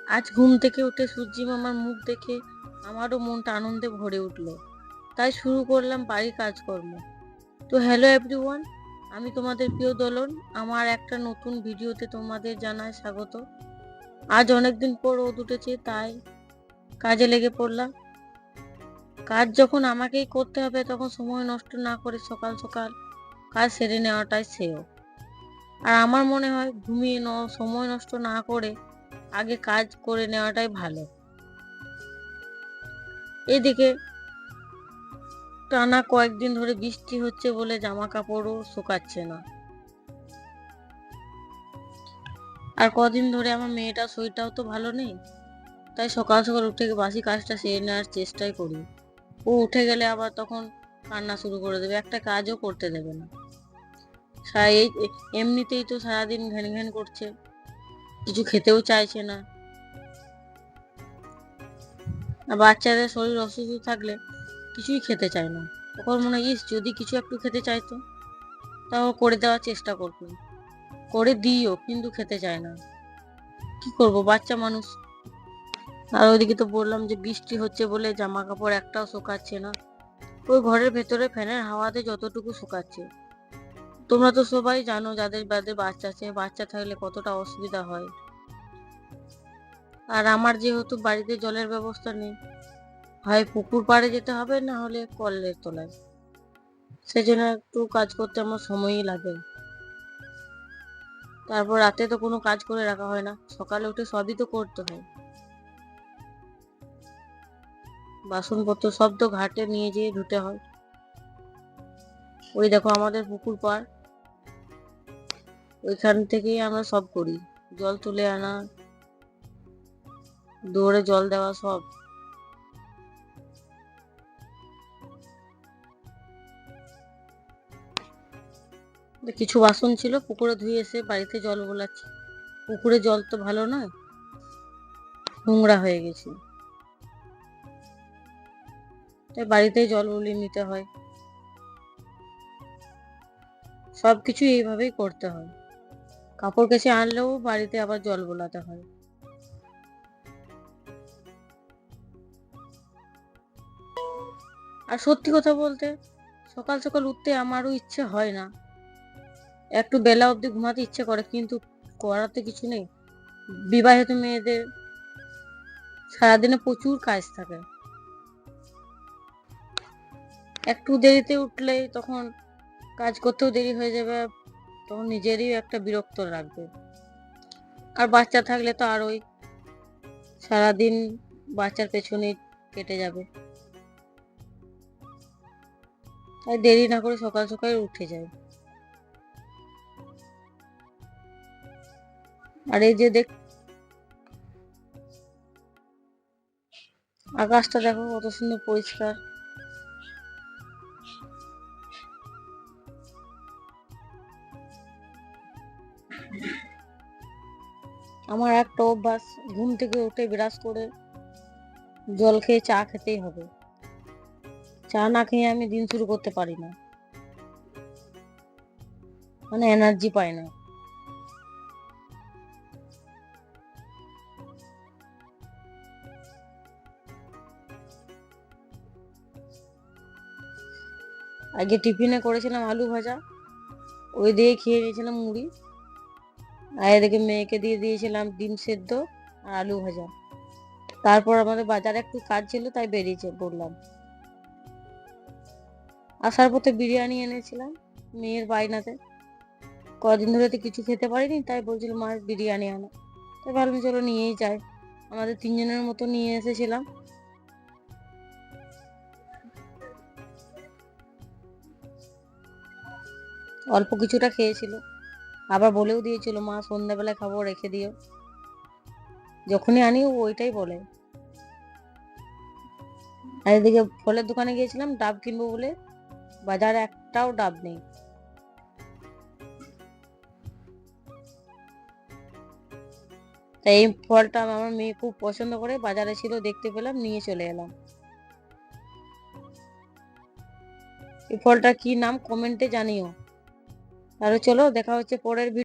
আজ ঘুম থেকে উঠে সূর্যি মামার মুখ দেখে আমারও মনটা আনন্দে ভরে উঠল। তাই শুরু করলাম বাড়ির কাজকর্ম। তো হ্যালো এভরিওয়ান, আমি তোমাদের প্রিয় দোলন। আমার একটা নতুন ভিডিওতে তোমাদের জানাই স্বাগত। আজ অনেকদিন পর রোদ উঠেছে, তাই কাজে লেগে পড়লাম। কাজ যখন আমাকেই করতে হবে, তখন সময় নষ্ট না করে সকাল সকাল কাজ সেরে নেওয়াটাই শ্রেয়। আর আমার মনে হয় ঘুমিয়ে সময় নষ্ট না করে আগে কাজ করে নেওয়াটাই ভালো। এদিকে টানা কয়েকদিন ধরে বৃষ্টি হচ্ছে বলে জামা কাপড়ও শুকাচ্ছে না। আর কদিন ধরে আমার মেয়েটার শরীরটাও তো ভালো নেই, তাই সকাল সকাল উঠে বাসি কাজটা সেরে নেওয়ার চেষ্টাই করি। ও উঠে গেলে আবার তখন কান্না শুরু করে দেবে, একটা কাজও করতে দেবে না। এই এমনিতেই তো সারাদিন ঘ্যান ঘ্যান করছে, কিছু খেতেও চাইছে না। আর বাচ্চাদের শরীর অসুস্থ থাকলে কিছুই খেতে চায় না। তখন মনে হয় যদি কিছু একটু খেতে চাইতো, তাও করে দেওয়ার চেষ্টা করতো, করে দিও, কিন্তু খেতে চায় না। কি করব, বাচ্চা মানুষ। আর ওইদিকে তো বললাম যে বৃষ্টি হচ্ছে বলে জামা কাপড় একটাও শুকাচ্ছে না। ওই ঘরের ভেতরে ফ্যানের হাওয়াতে যতটুকু শুকাচ্ছে। তোমরা তো সবাই জানো, যাদের যাদের বাচ্চা আছে, বাচ্চা থাকলে কতটা অসুবিধা হয়। আর আমার যেহেতু বাড়িতে জলের ব্যবস্থা নেই, হয় পুকুর পাড়ে যেতে হবে, না হলে কলের তলায়। সেজন্য একটু কাজ করতে আমার সময়ই লাগে। তারপর রাতে তো কোনো কাজ করে রাখা হয় না, সকালে উঠে সবই তো করতে হয়। বাসনপত্র সব তো ঘাটে নিয়ে যেয়ে ধুতে হয়। ওই দেখো আমাদের পুকুর পাড়, ওইখান থেকেই আমরা সব করি। জল তুলে আনা, দৌড়ে জল দেওয়া, সব। কিছু বাসন ছিল পুকুরে ধুয়ে এসে বাড়িতে জল বোলাচ্ছি। পুকুরে জল তো ভালো নয়, নোংরা হয়ে গেছে, তাই বাড়িতেই জল বুলিয়ে নিতে হয়। সবকিছু এইভাবেই করতে হয়। কাপড় কেচে আনলেও বাড়িতে আবার জল বোলাতে হয়। আর সত্যি কথা বলতে, সকাল সকাল উঠতে আমারও ইচ্ছে হয় না, একটু বেলা অবধি ঘুমাতে ইচ্ছে করে, কিন্তু করার তো কিছু নেই। বিবাহিত মেয়েদের সারাদিনে প্রচুর কাজ থাকে। একটু দেরিতে উঠলে তখন কাজ করতেও দেরি হয়ে যাবে, তখন নিজেরই একটা বিরক্ত লাগবে। আর বাচ্চা থাকলে তো আরোই, সারাদিন বাচ্চার পেছনে কেটে যাবে। তাই দেরি না করে সকাল সকাল উঠে যায়। আর এই যে আকাশটা দেখো কত সুন্দর পরিষ্কার। আমার একটা অভ্যাস, ঘুম থেকে উঠে ব্রাশ করে জল খেয়ে চা খেতেই হবে। চা না খেয়ে আমি দিন শুরু করতে পারি না, মানে এনার্জি পাই না। আগে টিফিনে করেছিলাম আলু ভাজা, ওই দিয়ে খেয়ে নিয়েছিলাম মুড়ি। আর এদিকে মেয়েকে দিয়ে দিয়েছিলাম ডিম সেদ্ধ আর আলু ভাজা। তারপর আমাদের বাজারে একটু কাজ ছিল, তাই বেরিয়েছে পড়লাম। আসার পথে বিরিয়ানি এনেছিলাম মেয়ের বায়নাতে। কদিন ধরে তো কিছু খেতে পারিনি, তাই বলছিল মা বিরিয়ানি আনো, তাই ভাবলাম চলো নিয়েই যাই। আমাদের 3 জনের মতো নিয়ে এসেছিলাম। অল্প কিছুটা খেয়েছিল, আবার বলেও দিয়েছিল মা সন্ধ্যাবেলায় খাবো, রেখে দিও। যখনই আনি ও ওইটাই বলে। আর এদিকে ফলের দোকানে গিয়েছিলাম ডাব কিনবো বলে, বাজারে একটাও ডাব নেই। তাই এই ফলটা আমার মেয়ে খুব পছন্দ করে, বাজারে ছিল দেখতে পেলাম, নিয়ে চলে এলাম। এই ফলটা কি নাম কমেন্টে জানিও। তাহলে চলো দেখা হচ্ছে পরের ভিডিও।